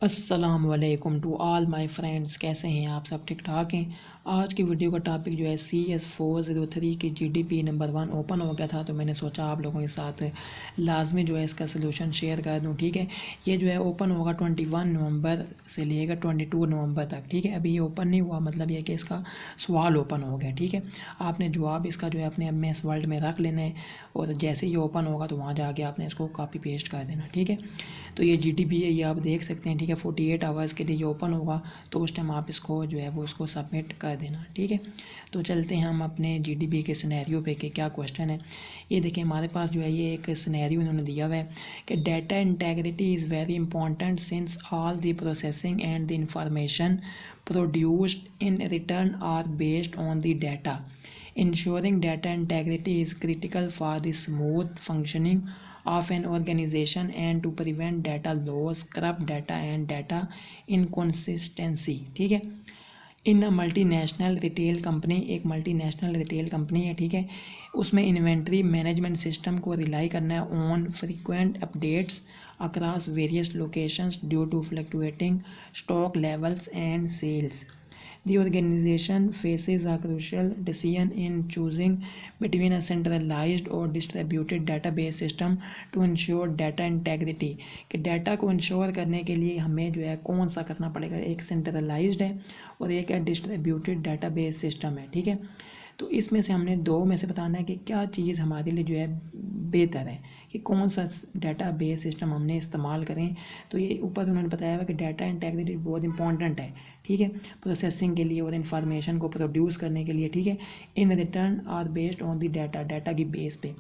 अस्सलाम वालेकुम to all my friends. कैसे हैं आप सब? ठीक ठाक हैं। आज की वीडियो का टॉपिक जो है CS403 की GDP नंबर 1 ओपन हो गया था, तो मैंने सोचा आप लोगों के साथ लाजमी जो है इसका सलूशन शेयर कर दूं। ठीक है, ये जो है ओपन होगा 21 नवंबर से लेकर 22 नवंबर तक। ठीक है, अभी ये ओपन नहीं हुआ, मतलब ये कि इसका सवाल ओपन हो गया। ठीक है, आपने जवाब इसका जो है अपने MS वर्ड में रख लेना है और जैसे ही ओपन होगा तो वहाँ जाके आपने इसको कॉपी पेस्ट कर देना। ठीक है, तो ये GDP है, ये आप देख सकते हैं। ठीक है, 48 आवर्स के लिए ये ओपन होगा, तो उस टाइम आप इसको जो है वो उसको सबमिट कर देना। ठीक है, तो चलते हैं हम अपने GDP के सिनेरियो पे कि क्या क्वेश्चन है। ये देखिए हमारे पास जो है ये एक सिनेरियो इन्होंने दिया हुआ है कि data integrity is very important since all the processing and the information produced in return are based on the data. Ensuring data integrity is critical for the smooth functioning of an organization and to prevent data loss, corrupt data and data inconsistency. ठीक है, in a multinational retail company, एक multinational retail company है। ठीक है, उसमें inventory management system को rely करना है on frequent updates across various locations due to fluctuating stock levels and sales. The organization faces a crucial decision in choosing between a centralized or distributed database system to ensure data integrity. कि data को ensure करने के लिए हमें जो है कौन सा करना पड़ेगा, एक सेंट्रलाइज्ड है और एक है डिस्ट्रीब्यूटेड डाटाबेस सिस्टम है। ठीक है, तो इसमें से हमने दो में से बताना है कि क्या चीज़ हमारे लिए जो है बेहतर है, कि कौन सा डाटा बेस सिस्टम हमने इस्तेमाल करें। तो ये ऊपर उन्होंने बताया हुआ कि डाटा इंटेग्रिटी बहुत इंपॉर्टेंट है। ठीक है, प्रोसेसिंग के लिए और इन्फॉर्मेशन को प्रोड्यूस करने के लिए। ठीक है, in return are based on the data की बेस पे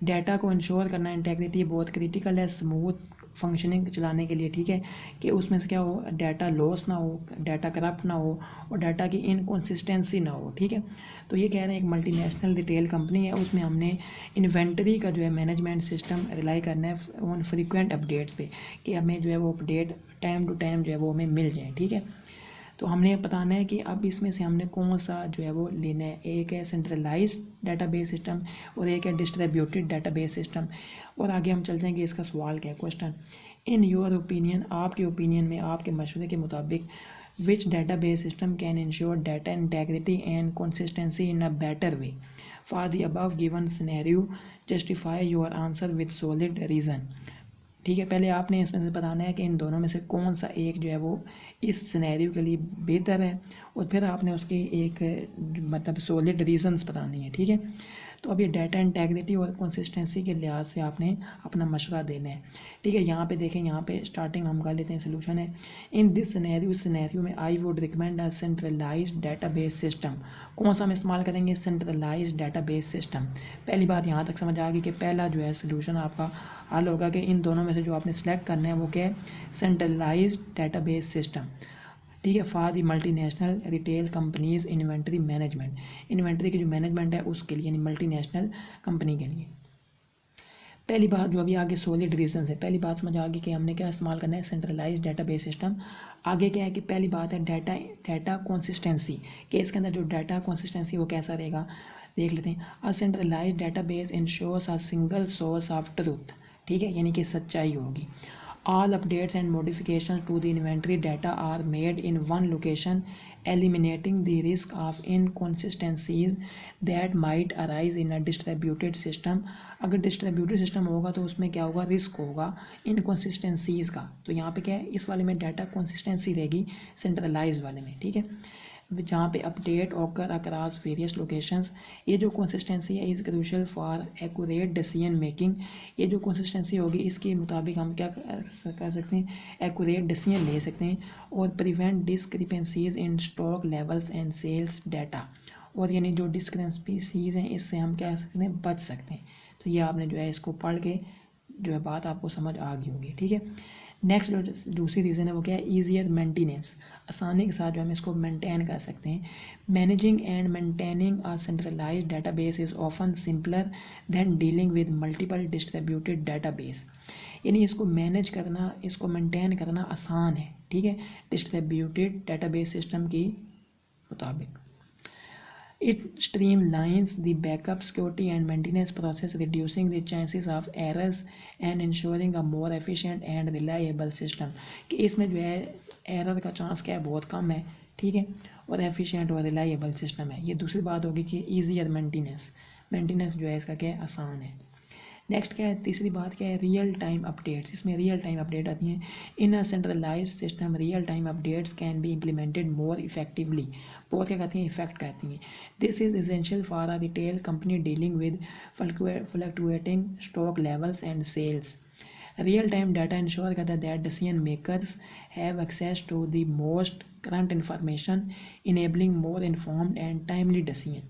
डाटा को इंश्योर करना, इंटेग्रिटी बहुत क्रिटिकल है स्मूथ फंक्शनिंग चलाने के लिए। ठीक है, कि उसमें से क्या हो, डाटा लॉस ना हो, डाटा करप्ट ना हो और डाटा की इनकन्सिस्टेंसी ना हो। ठीक है, तो ये कह रहे हैं एक मल्टीनेशनल रिटेल कंपनी है, उसमें हमने इन्वेंटरी का जो है मैनेजमेंट सिस्टम रिलाई करना है ऑन फ्रीक्वेंट अपडेट्स पे, कि हमें जो है वो अपडेट टाइम टू टाइम जो है वो हमें मिल जाए। ठीक है, तो हमने बताना है कि अब इसमें से हमने कौन सा जो है वो लेना है। एक है सेंट्रलाइज्ड डाटाबेस सिस्टम और एक है डिस्ट्रीब्यूटेड डाटाबेस सिस्टम। और आगे हम चलते हैं कि इसका सवाल क्या है। क्वेश्चन, इन योर ओपिनियन, आपके ओपिनियन में, आपके मशवरे के मुताबिक, which database system can ensure data integrity and consistency in a better way for the above given scenario, justify your answer with solid reason. ठीक है, पहले आपने इसमें से बताना है कि इन दोनों में से कौन सा एक जो है वो इस सिनेरियो के लिए बेहतर है और फिर आपने उसकी एक मतलब सॉलिड रीजंस बतानी है। ठीक है, तो अब ये डाटा इंटेग्रिटी और कंसिस्टेंसी के लिहाज से आपने अपना मशवरा देना है। ठीक है, यहाँ पे देखें, यहाँ पे स्टार्टिंग हम कर लेते हैं सोल्यूशन है। इन दिस सिनेरियो में I would recommend a centralised database system. कौन सा हम इस्तेमाल करेंगे? Centralised database system. पहली बात यहाँ तक समझ आ गई कि पहला जो है सोल्यूशन आपका हल होगा कि इन दोनों में से जो आपने सेलेक्ट करना है वो क्या है? Centralised database system. ठीक है, for the multinational retail companies inventory management, inventory की जो मैनेजमेंट है उसके लिए, यानी मल्टीनेशनल कंपनी के लिए. पहली बात जो अभी आगे सॉलिड रीजन है, पहली बात समझ आ गई कि हमने क्या इस्तेमाल करना है? Centralised database system. आगे क्या है कि पहली बात है डाटा कंसिस्टेंसी, कि इसके अंदर जो डाटा कंसिस्टेंसी वो कैसा रहेगा, देख लेते हैं. A centralised database ensures a single source of truth. ठीक है, यानी कि सच्चाई होगी. All updates and modifications to the inventory data are made in one location, eliminating the risk of inconsistencies that might arise in a distributed system. अगर distributed system होगा तो उसमें क्या होगा? रिस्क होगा इनकन्सिस्टेंसीज़ का. तो यहाँ पे क्या है? इस वाले में डाटा कंसिस्टेंसी रहेगी सेंट्रलाइज वाले में. ठीक है, जहाँ पे update occur across various locations. ये जो कंसिस्टेंसी है is crucial for accurate decision making. ये जो कंसिस्टेंसी होगी इसके मुताबिक हम क्या कर सकते हैं? एक्यूरेट डिसीजन ले सकते हैं और prevent discrepancies in stock levels and sales data. और यानी जो डिस्क्रिपेंसीज हैं इससे हम क्या कर सकते हैं? बच सकते हैं. तो ये आपने जो है इसको पढ़ के जो है बात आपको समझ आ गई होगी. ठीक है, नेक्स्ट जो दूसरी रीज़न है वो क्या है? ईजियर मेंटेनेंस, आसानी के साथ जो हम इसको मेंटेन कर सकते हैं. Managing and maintaining a centralised database is often simpler than dealing with multiple distributed database. यानी इसको मैनेज करना, इसको मेंटेन करना आसान है. ठीक है, डिस्ट्रीब्यूटेड डाटाबेस सिस्टम के मुताबिक. It streamlines the backup, security and maintenance process, reducing the chances of errors and ensuring a more efficient and reliable system। कि इसमें जो है एरर का चांस क्या है, बहुत कम है, ठीक है, और एफिशिएंट और रिलायबल सिस्टम है। ये दूसरी बात होगी कि ईजियर मेंटेनेंस जो है इसका क्या है, आसान है। नेक्स्ट क्या है, तीसरी बात क्या है, रियल टाइम अपडेट्स। इसमें रियल टाइम अपडेट आती हैं। In a centralise system real time updates can be implemented more effectively. बहुत क्या कहती हैं, इफेक्ट कहती हैं। This is essential for a retail company dealing with fluctuating stock levels and sales. Real time data ensure करता है that decision makers have access to the most current information, enabling more informed and timely decision.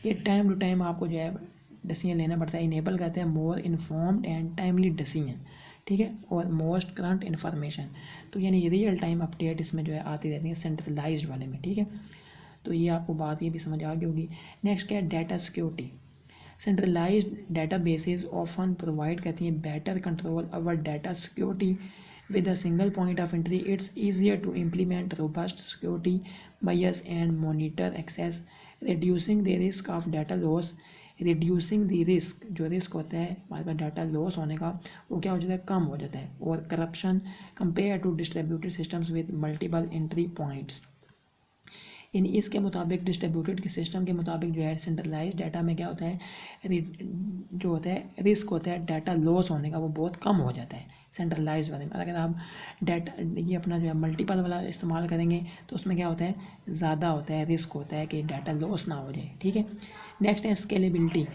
ये time to time आपको जो है decision लेना पड़ता है, enable करते हैं मोर इन्फॉर्म्ड एंड टाइमली डिसीजन, ठीक है, और मोस्ट करंट इन्फॉर्मेशन। तो यानी रियल टाइम अपडेट इसमें जो है आती रहती है सेंट्रलाइज्ड वाले में, ठीक है। तो ये आपको बात ये भी समझ आ गई होगी। नेक्स्ट क्या है, data security. Centralised data basis often provide कहती हैं better control over data security. With a single point of entry, it's easier to implement robust security bias and monitor access, reducing the risk of data loss। Reducing the risk, जो risk होता है हमारे पास data loss होने का, वो क्या हो जाता है, कम हो जाता है। और corruption compare to distributed systems with multiple entry points. इन इसके मुताबिक डिस्ट्रीब्यूटेड के सिस्टम के मुताबिक जो है सेंट्रलाइज डाटा में क्या होता है, जो होता है रिस्क होता है डाटा लॉस होने का, वो बहुत कम हो जाता है सेंट्रलाइज वाले में। अगर आप डाटा ये अपना जो है मल्टीपल वाला इस्तेमाल करेंगे तो उसमें क्या होता है, ज़्यादा होता है, रिस्क होता है कि डाटा लॉस ना हो जाए, ठीक है। नेक्स्ट है स्केलेबिलिटी।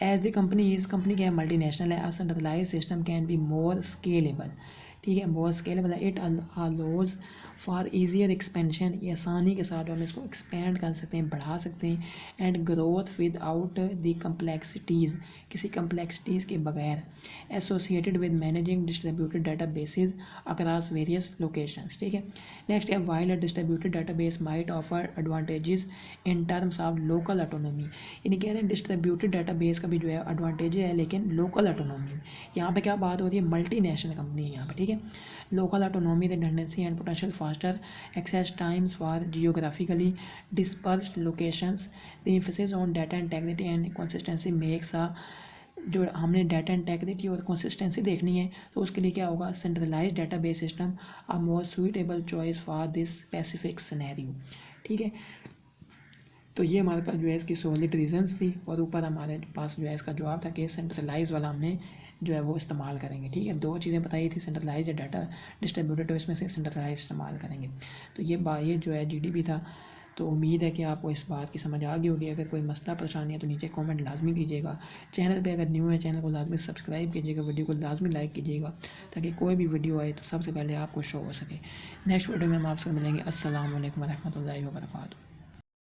एज द कंपनी क्या है, मल्टीनेशनल है, centralise system can be more scalable, ठीक है, बहुत स्केलेबल है। It allows for easier expansion, ये आसानी के साथ हम इसको एक्सपेंड कर सकते हैं, बढ़ा सकते हैं। And growth with out the complexities, किसी कम्प्लेक्सिटीज़ के बगैर। Associated with managing distributed data basis across various locations, ठीक है। नेक्स्ट है while distributed data base might offer advantages in terms of local autonomy. यानी कह रहे हैं डिस्ट्रीब्यूटेड डाटा बेस का भी जो है एडवांटेज है, लेकिन लोकल ऑटोनॉमी, यहाँ पे क्या बात हो रही है, मल्टी नेशनल कंपनी है यहाँ पे, ठीक है। Local autonomy, redundancy and potential faster access times for geographically dispersed locations. The emphasis on data integrity and consistency makes a, जो हमने डाटा इंटेग्रिटी और कंसिस्टेंसी देखनी है तो उसके लिए क्या होगा, centralised data base system a more suitable choice for this specific scenario, ठीक है। तो ये हमारे पास जो है इसकी सॉलिड रीजंस थी, और ऊपर हमारे पास जो है इसका जवाब था कि सेंट्रलाइज वाला हमने जो है वो इस्तेमाल करेंगे, ठीक है। दो चीज़ें बताई थी, सेंट्रलाइज डाटा डिस्ट्रीब्यूटेड, तो इसमें से सेंट्रलाइज इस्तेमाल करेंगे। तो ये जो है जीडीपी था। तो उम्मीद है कि आपको इस बात की समझ आ गई होगी। अगर कोई मसला परेशानी है तो नीचे कमेंट लाजमी कीजिएगा। चैनल पे अगर न्यू है चैनल को लाजमी सब्सक्राइब कीजिएगा, वीडियो को लाजमी लाइक कीजिएगा, ताकि कोई भी वीडियो आए तो सबसे पहले आपको शो हो सके। नेक्स्ट वीडियो में हम आपसे मिलेंगे। अस्सलाम वालेकुम रहमतुल्लाहि व बरकातहू।